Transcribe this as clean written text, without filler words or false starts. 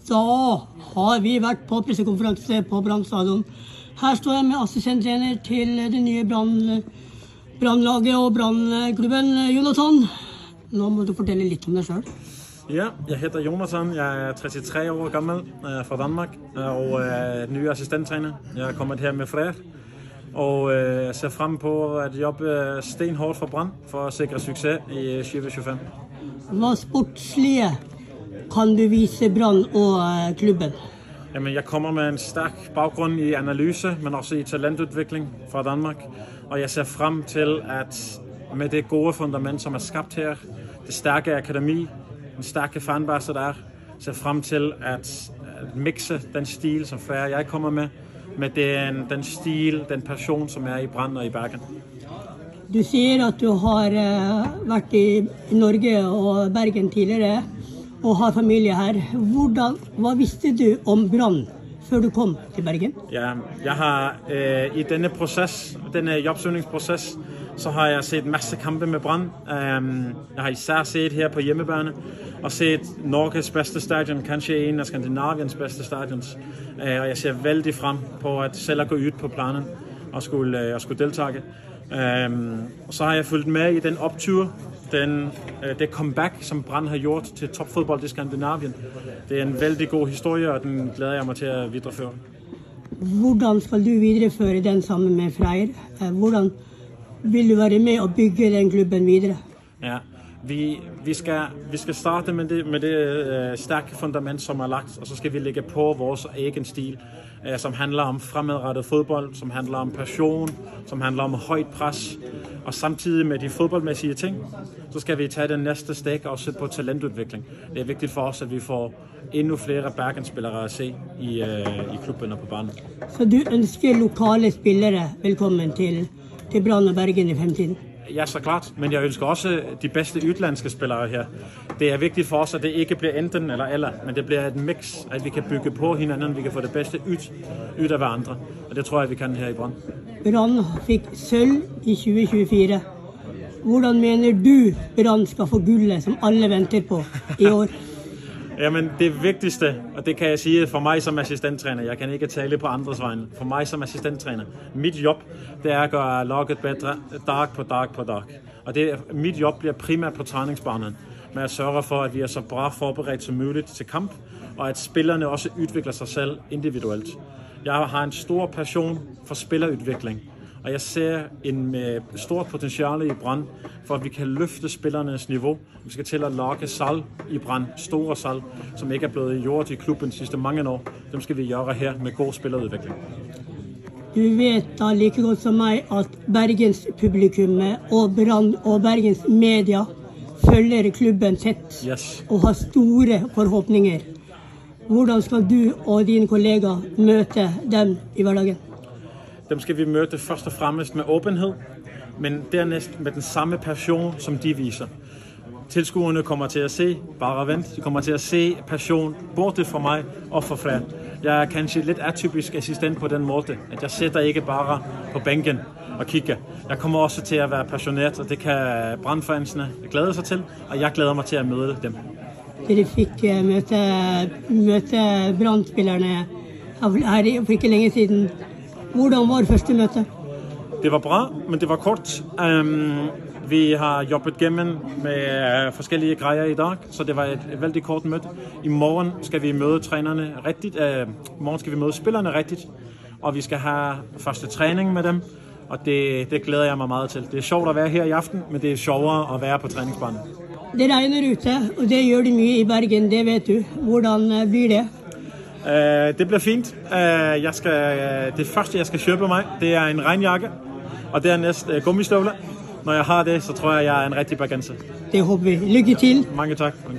Da har vi vært på pressekonferanse på Brann stadion. Her står jeg med assistenttrener til det nye Brannlaget og Brannklubben, Jonathan. Nå må du fortelle litt om deg selv. Ja, jeg heter Jonathan. Jeg er 33 år gammel, fra Danmark og ny assistenttræner. Jeg er kommet her med flere og ser frem på at jobbe stenhårdt for Brann for at sikre succes i 2025. Hva sportslige kan du vise Brann og klubben? Jamen, jeg kommer med en stærk baggrund i analyse, men også i talentudvikling fra Danmark. Og jeg ser frem til at med det gode fundament, som er skabt her, det stærke akademi, den stærke fanbase der ser frem til at mixe den stil, som flere jeg kommer med den stil, den passion, som er i Brann og i Bergen. Du sier at du har vært i Norge og Bergen tidligere, og har familie her. Hva visste du om Brann før du kom til Bergen? Ja, jeg har i denne jobbsøgningsproces, så har jeg set masse kampe med Brann. Jeg har især set her på hjemmebane, og set Norges bedste stadion, kanskje en af Skandinaviens bedste stadions. Og jeg ser vældig frem på at selv gå ud på planen og skulle deltage. Og så har jeg fulgt med i den optur, det comeback, som Brann har gjort til topfodbold i Skandinavien. Det er en vældig god historie, og den glæder jeg mig til at videreføre. Hvordan skal du videreføre den sammen med Freyr? Hvordan vil du være med og bygge den klubben videre? Ja, vi skal starte med det stærke fundament, som er lagt, og så skal vi lægge på vores egen stil, som handler om fremadrettet fodbold, som handler om passion, som handler om højt pres, og samtidig med de fodboldmæssige ting, så skal vi tage den næste stik og se på talentudvikling. Det er vigtigt for os, at vi får endnu flere Bergen-spillere at se i klubben og på banen. Så du ønsker lokale spillere velkommen til Brann og Bergen i fremtiden? Ja, så klart, men jeg ønsker også de bedste udlandske spillere her. Det er vigtigt for os, at det ikke bliver enten eller, men det bliver et mix, at vi kan bygge på hinanden, vi kan få det bedste ud af hverandre, og det tror jeg, vi kan her i Brann. Brann fik sølv i 2024. Hvordan mener du Brann skal få guldet, som alle venter på i år? Jamen, det vigtigste, og det kan jeg sige for mig som assistenttræner, jeg kan ikke tale på andres vegne, for mig som assistenttræner, mit job, det er at gøre laget bedre dag på dag. Og mit job bliver primært på træningsbanen, med at sørge for, at vi er så bra forberedt som muligt til kamp, og at spillerne også udvikler sig selv individuelt. Jeg har en stor passion for spillerudvikling, og jeg ser en stort potentiale i Brann, for at vi kan løfte spillernes niveau. Vi skal til at lokke salg i Brann, store salg, som ikke er blevet gjort i klubben de sidste mange år. Dem skal vi gøre her med god spillerudvikling. Du vet da like godt som mig, at Bergens publikum og Brann og Bergens media følger klubben tæt, yes, og har store forhåbninger. Hvordan skal du og dine kollegaer møte dem i hverdagen? Dem skal vi møte først og fremmest med åbenhed, men dernæst med den samme passion, som de viser. Tilskuerne kommer til at se, bare vent, de kommer til at se passion, både for mig og for Freyr. Jeg er kanskje lidt atypisk assistent på den måde, at jeg sætter ikke bare på bænken og kigger. Jeg kommer også til at være passioneret, og det kan Brann-fansene glæde sig til, og jeg glæder mig til at møde dem. Dere fik møte Brann-spillerne her for ikke længe siden. Hvordan var første møte? Det var bra, men det var kort. Vi har jobbet gennem med forskellige grejer i dag, så det var et vældig kort møde. I morgen skal vi møde trænerne rigtigt. I morgen skal vi møde spillerne rigtigt, og vi skal have første træning med dem, og det glæder jeg mig meget til. Det er sjovt at være her i aften, men det er sjovere at være på træningsbanen. Det regner ute, og det gør det mye i Bergen, det ved du. Hvordan bliver det? Det bliver fint. Det første, jeg skal købe mig, det er en regnjakke, og dernæst gummistøvler. Når jeg har det, så tror jeg er en rigtig bergenser. Det håber vi. Lykke til. Mange tak.